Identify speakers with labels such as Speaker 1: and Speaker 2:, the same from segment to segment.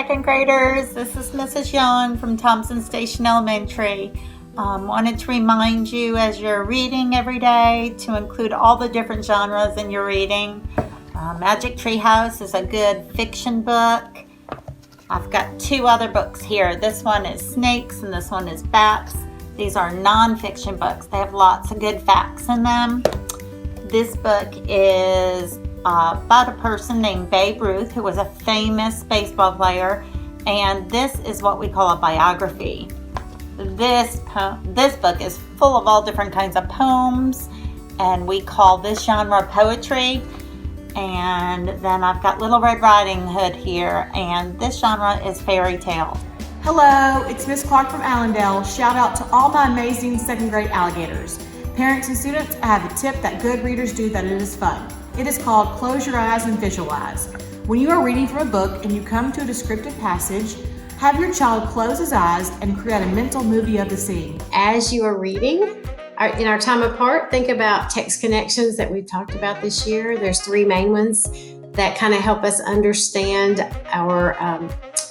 Speaker 1: second graders. This is Mrs. Young from Thompson Station Elementary. Wanted to remind you as you're reading every day to include all the different genres in your reading. Magic Tree House is a good fiction book. I've got two other books here. This one is Snakes and this one is Bats. These are non-fiction books. They have lots of good facts in them. This book is about a person named Babe Ruth, who was a famous baseball player, and this is what we call a biography. This book is full of all different kinds of poems, and we call this genre poetry. And then I've got Little Red Riding Hood here, and this genre is fairy tale.
Speaker 2: Hello, it's Miss Clark from Allendale. Shout out to all my amazing second grade alligators. Parents and students, I have a tip that good readers do that it is fun. It is called Close Your Eyes and Visualize. When you are reading from a book and you come to a descriptive passage, have your child close his eyes and create a mental movie of the scene.
Speaker 3: As you are reading, in our time apart, think about text connections that we've talked about this year. There's three main ones that kind of help us understand our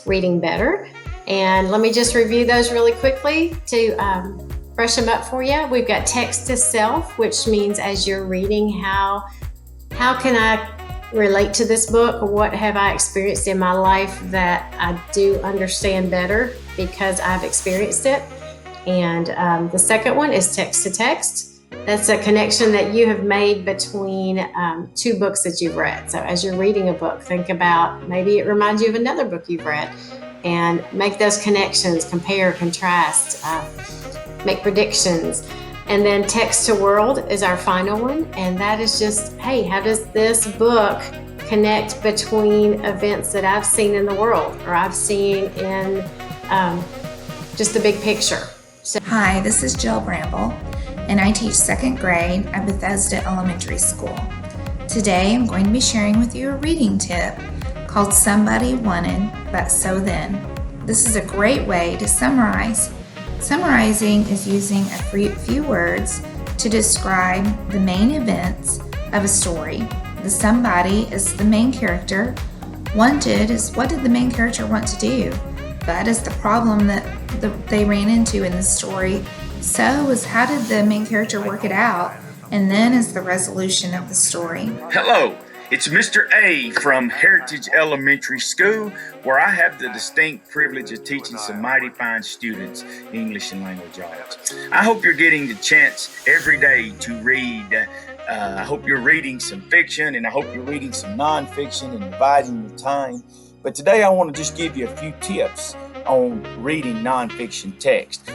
Speaker 3: reading better. And let me just review those really quickly to brush them up for you. We've got text to self, which means as you're reading, how can I relate to this book, or what have I experienced in my life that I do understand better because I've experienced it. And the second one is text to text. That's a connection that you have made between two books that you've read. So as you're reading a book, think about maybe it reminds you of another book you've read, and make those connections, compare, contrast, make predictions. And then text to world is our final one, and that is just, hey, how does this book connect between events that I've seen in the world or I've seen in just the big picture.
Speaker 4: Hi, this is Jill Bramble, and I teach second grade at Bethesda Elementary School. Today I'm going to be sharing with you a reading tip called Somebody Wanted, But So Then. This is a great way to summarize. Summarizing is using a few words to describe the main events of a story. The somebody is the main character. Wanted is what did the main character want to do? But is the problem that they ran into in the story. So is how did the main character work it out? And then is the resolution of the story.
Speaker 5: Hello, it's Mr. A from Heritage Elementary School, where I have the distinct privilege of teaching some mighty fine students English and language arts. I hope you're getting the chance every day to read. I hope you're reading some fiction, and I hope you're reading some nonfiction and dividing your time. But today I want to just give you a few tips on reading nonfiction text.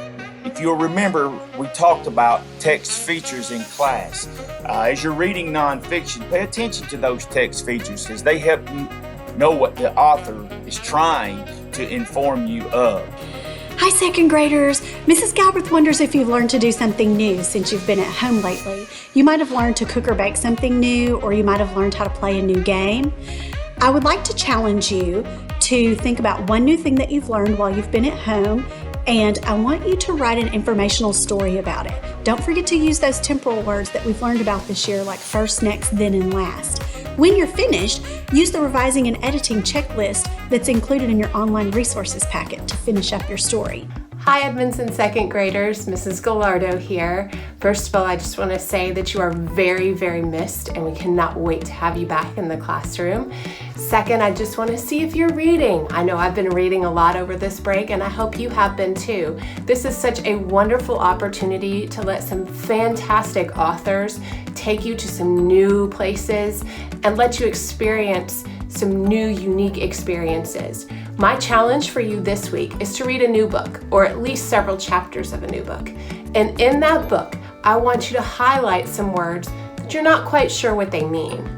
Speaker 5: If you'll remember, we talked about text features in class. As you're reading nonfiction, pay attention to those text features because they help you know what the author is trying to inform you of.
Speaker 6: Hi, second graders. Mrs. Galbraith wonders if you've learned to do something new since you've been at home lately. You might have learned to cook or bake something new, or you might have learned how to play a new game. I would like to challenge you to think about one new thing that you've learned while you've been at home, and I want you to write an informational story about it. Don't forget to use those temporal words that we've learned about this year, like first, next, then, and last. When you're finished, use the revising and editing checklist that's included in your online resources packet to finish up your story.
Speaker 7: Hi Edmondson second graders, Mrs. Gallardo here. First of all, I just want to say that you are very, very missed and we cannot wait to have you back in the classroom. Second, I just want to see if you're reading. I know I've been reading a lot over this break and I hope you have been too. This is such a wonderful opportunity to let some fantastic authors take you to some new places and let you experience some new unique experiences. My challenge for you this week is to read a new book, or at least several chapters of a new book. And in that book, I want you to highlight some words that you're not quite sure what they mean.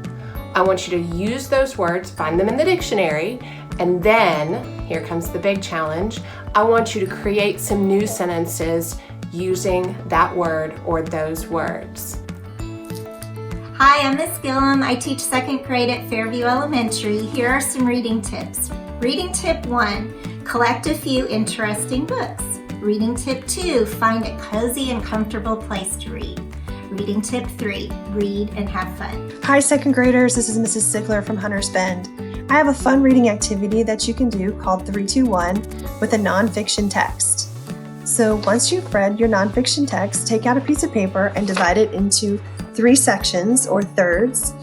Speaker 7: I want you to use those words, find them in the dictionary, and then, here comes the big challenge, I want you to create some new sentences using that word or those words.
Speaker 8: Hi, I'm Miss Gillum. I teach second grade at Fairview Elementary. Here are some reading tips. Reading tip 1, collect a few interesting books. Reading tip 2, find a cozy and comfortable place to read. Reading tip 3, read and have fun.
Speaker 9: Hi, second graders. This is Mrs. Sigler from Hunters Bend. I have a fun reading activity that you can do called 3-2-1 with a nonfiction text. So once you've read your nonfiction text, take out a piece of paper and divide it into 3 sections or thirds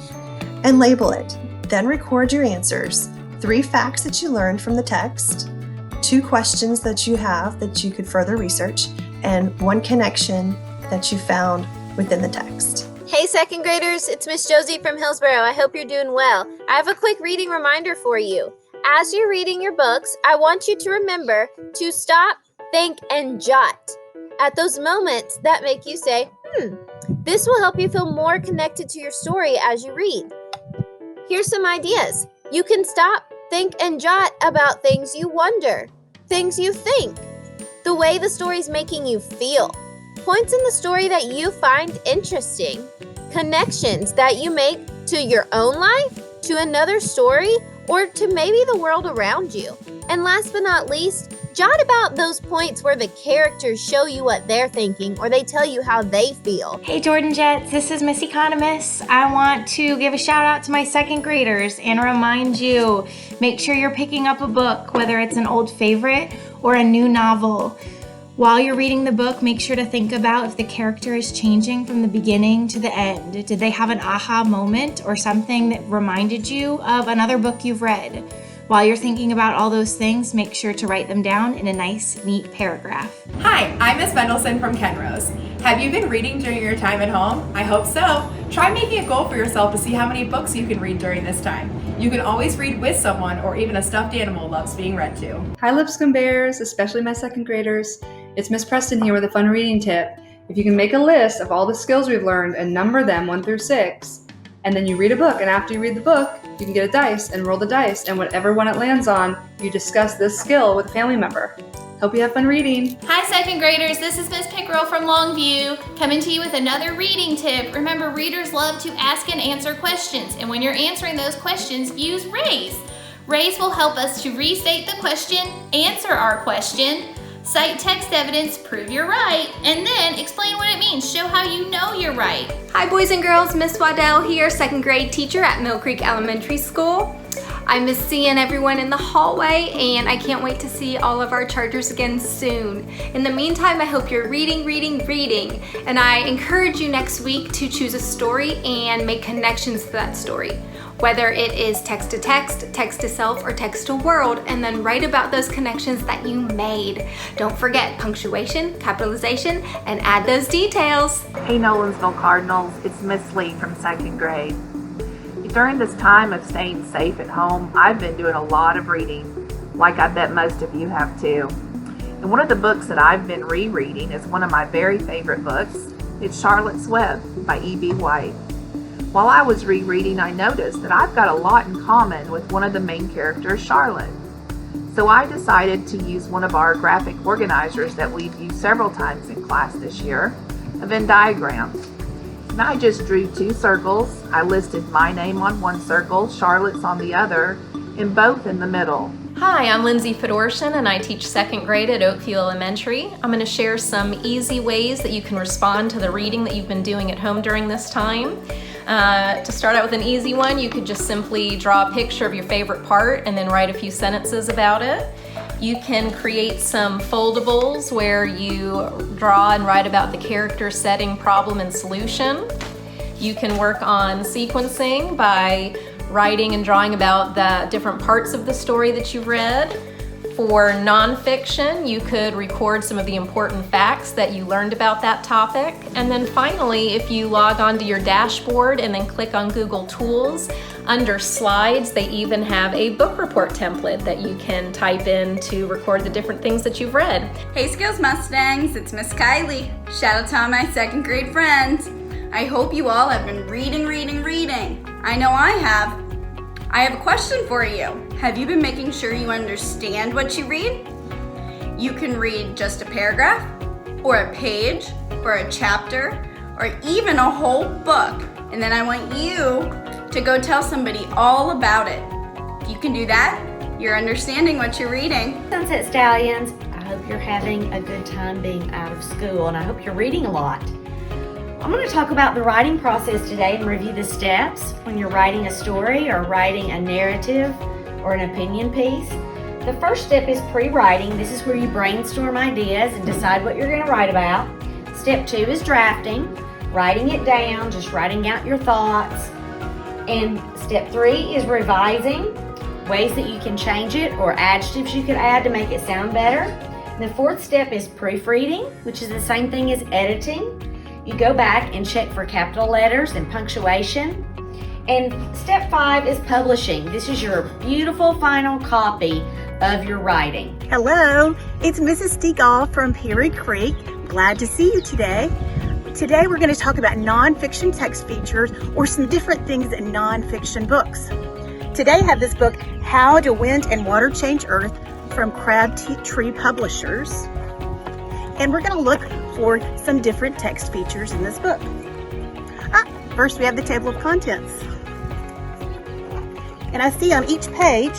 Speaker 9: and label it. Then record your answers, 3 facts that you learned from the text, 2 questions that you have that you could further research, and 1 connection that you found within the text.
Speaker 10: Hey second graders, it's Miss Josie from Hillsboro. I hope you're doing well. I have a quick reading reminder for you. As you're reading your books, I want you to remember to stop, think, and jot. At those moments that make you say, this will help you feel more connected to your story as you read. Here's some ideas. You can stop, think, and jot about things you wonder, things you think, the way the story's making you feel, points in the story that you find interesting, connections that you make to your own life, to another story, or to maybe the world around you. And last but not least, jot about those points where the characters show you what they're thinking or they tell you how they feel.
Speaker 11: Hey Jordan Jets, this is Miss Economist. I want to give a shout out to my second graders and remind you, make sure you're picking up a book, whether it's an old favorite or a new novel. While you're reading the book, make sure to think about if the character is changing from the beginning to the end. Did they have an aha moment or something that reminded you of another book you've read? While you're thinking about all those things, make sure to write them down in a nice, neat paragraph.
Speaker 12: Hi, I'm Miss Mendelson from Kenrose. Have you been reading during your time at home? I hope so. Try making a goal for yourself to see how many books you can read during this time. You can always read with someone or even a stuffed animal loves being read to.
Speaker 13: Hi Lipscomb Bears, especially my second graders. It's Miss Preston here with a fun reading tip. If you can make a list of all the skills we've learned and number them 1 through 6, and then you read a book, and after you read the book, you can get a dice and roll the dice, and whatever one it lands on, you discuss this skill with a family member. Hope you have fun reading.
Speaker 14: Hi second graders, this is Miss Pickerel from Longview, coming to you with another reading tip. Remember, readers love to ask and answer questions, and when you're answering those questions, use RAISE. RAISE will help us to restate the question, answer our question, cite text evidence, prove you're right, and then explain what it means, show how you know you're right.
Speaker 15: Hi boys and girls, Miss Waddell here, second grade teacher at Mill Creek Elementary School. I miss seeing everyone in the hallway and I can't wait to see all of our Chargers again soon. In the meantime, I hope you're reading, and I encourage you next week to choose a story and make connections to that story. Whether it is text to text, text to self, or text to world, and then write about those connections that you made. Don't forget punctuation, capitalization, and add those details.
Speaker 16: Hey Nolansville Cardinals, it's Miss Lee from second grade. During this time of staying safe at home, I've been doing a lot of reading, like I bet most of you have too. And one of the books that I've been rereading is one of my very favorite books. It's Charlotte's Web by E.B. White. While I was rereading, I noticed that I've got a lot in common with one of the main characters, Charlotte. So I decided to use one of our graphic organizers that we've used several times in class this year, a Venn diagram. And I just drew 2 circles. I listed my name on one circle, Charlotte's on the other, and both in the middle.
Speaker 17: Hi, I'm Lindsay Fedorshin and I teach second grade at Oakview Elementary. I'm going to share some easy ways that you can respond to the reading that you've been doing at home during this time. To start out with an easy one, you could just simply draw a picture of your favorite part and then write a few sentences about it. You can create some foldables where you draw and write about the character, setting, problem, and solution. You can work on sequencing by writing and drawing about the different parts of the story that you've read. For nonfiction, you could record some of the important facts that you learned about that topic. And then finally, if you log onto your dashboard and then click on Google Tools, under Slides, they even have a book report template that you can type in to record the different things that you've read.
Speaker 18: Hey Skills Mustangs, it's Miss Kylie. Shout out to all my second grade friends. I hope you all have been reading. I know I have. I have a question for you. Have you been making sure you understand what you read? You can read just a paragraph, or a page, or a chapter, or even a whole book. And then I want you to go tell somebody all about it. If you can do that, you're understanding what you're reading.
Speaker 19: Sunset Stallions, I hope you're having a good time being out of school, and I hope you're reading a lot. I'm going to talk about the writing process today and review the steps when you're writing a story or writing a narrative or an opinion piece. The first step is pre-writing. This is where you brainstorm ideas and decide what you're going to write about. Step 2 is drafting, writing it down, just writing out your thoughts. And step 3 is revising, ways that you can change it or adjectives you could add to make it sound better. The 4th step is proofreading, which is the same thing as editing. You go back and check for capital letters and punctuation. And step 5 is publishing. This is your beautiful final copy of your writing.
Speaker 20: Hello, it's Mrs. Stegall from Perry Creek. Glad to see you today. Today we're going to talk about nonfiction text features or some different things in nonfiction books. Today I have this book, How Do Wind and Water Change Earth from Crabtree Publishers. And we're going to look for some different text features in this book. First we have the table of contents. And I see on each page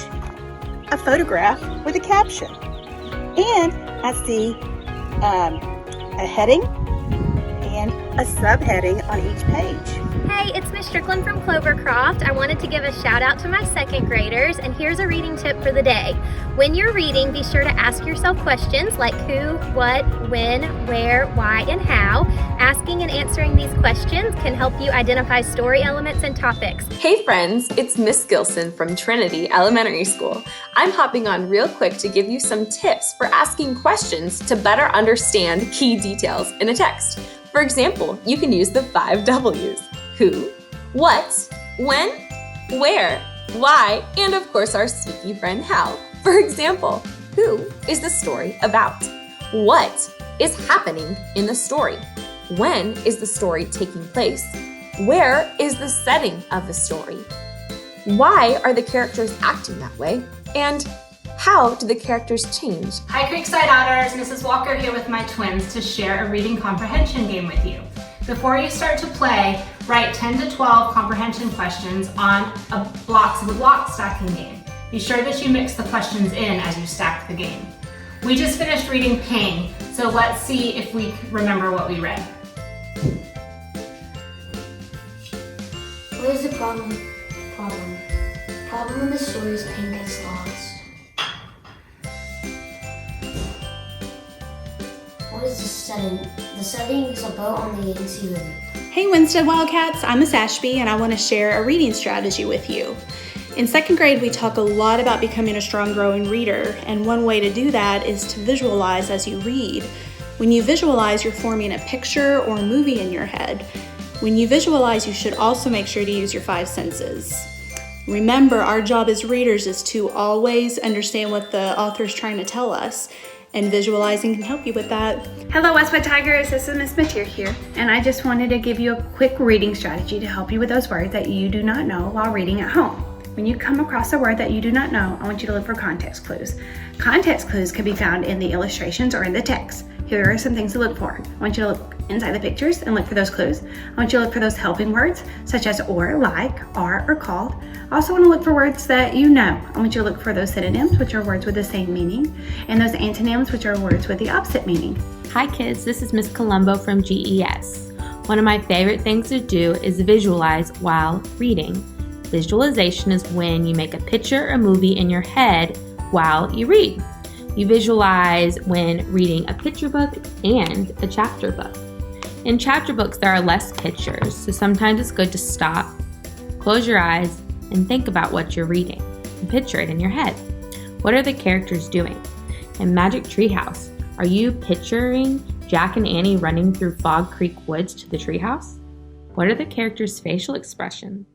Speaker 20: a photograph with a caption. And I see a heading and a subheading on each page.
Speaker 21: Hey, it's Miss Strickland from Clovercroft. I wanted to give a shout out to my second graders, and here's a reading tip for the day. When you're reading, be sure to ask yourself questions like who, what, when, where, why, and how. Asking and answering these questions can help you identify story elements and topics.
Speaker 22: Hey friends, it's Miss Gilson from Trinity Elementary School. I'm hopping on real quick to give you some tips for asking questions to better understand key details in a text. For example, you can use the 5 W's. Who, what, when, where, why, and of course our sneaky friend how. For example, who is the story about? What is happening in the story? When is the story taking place? Where is the setting of the story? Why are the characters acting that way? And how do the characters change?
Speaker 23: Hi Creekside Otters, Mrs. Walker here with my twins to share a reading comprehension game with you. Before you start to play, write 10 to 12 comprehension questions on blocks of a block stacking game. Be sure that you mix the questions in as you stack the game. We just finished reading Pain, so let's see if we remember what we read.
Speaker 24: What is the problem? Problem in the story is Pain gets lost. What is the setting? The setting is a boat on the Yangtze River.
Speaker 6: Hey Winstead Wildcats, I'm Miss Ashby and I want to share a reading strategy with you. In second grade, we talk a lot about becoming a strong growing reader, and one way to do that is to visualize as you read. When you visualize, you're forming a picture or a movie in your head. When you visualize, you should also make sure to use your 5 senses. Remember, our job as readers is to always understand what the author is trying to tell us, and visualizing can help you with that.
Speaker 25: Hello Westwood Tigers, this is Miss Matir here, and I just wanted to give you a quick reading strategy to help you with those words that you do not know while reading at home. When you come across a word that you do not know, I want you to look for context clues. Context clues can be found in the illustrations or in the text. Here are some things to look for. I want you to look inside the pictures and look for those clues. I want you to look for those helping words, such as or, like, are, or called. I also want to look for words that you know. I want you to look for those synonyms, which are words with the same meaning, and those antonyms, which are words with the opposite meaning.
Speaker 26: Hi kids, this is Miss Colombo from GES. One of my favorite things to do is visualize while reading. Visualization is when you make a picture or movie in your head while you read. You visualize when reading a picture book and a chapter book. In chapter books, there are less pictures, so sometimes it's good to stop, close your eyes, and think about what you're reading, and picture it in your head. What are the characters doing? In Magic Treehouse, are you picturing Jack and Annie running through Fog Creek Woods to the treehouse? What are the characters' facial expressions?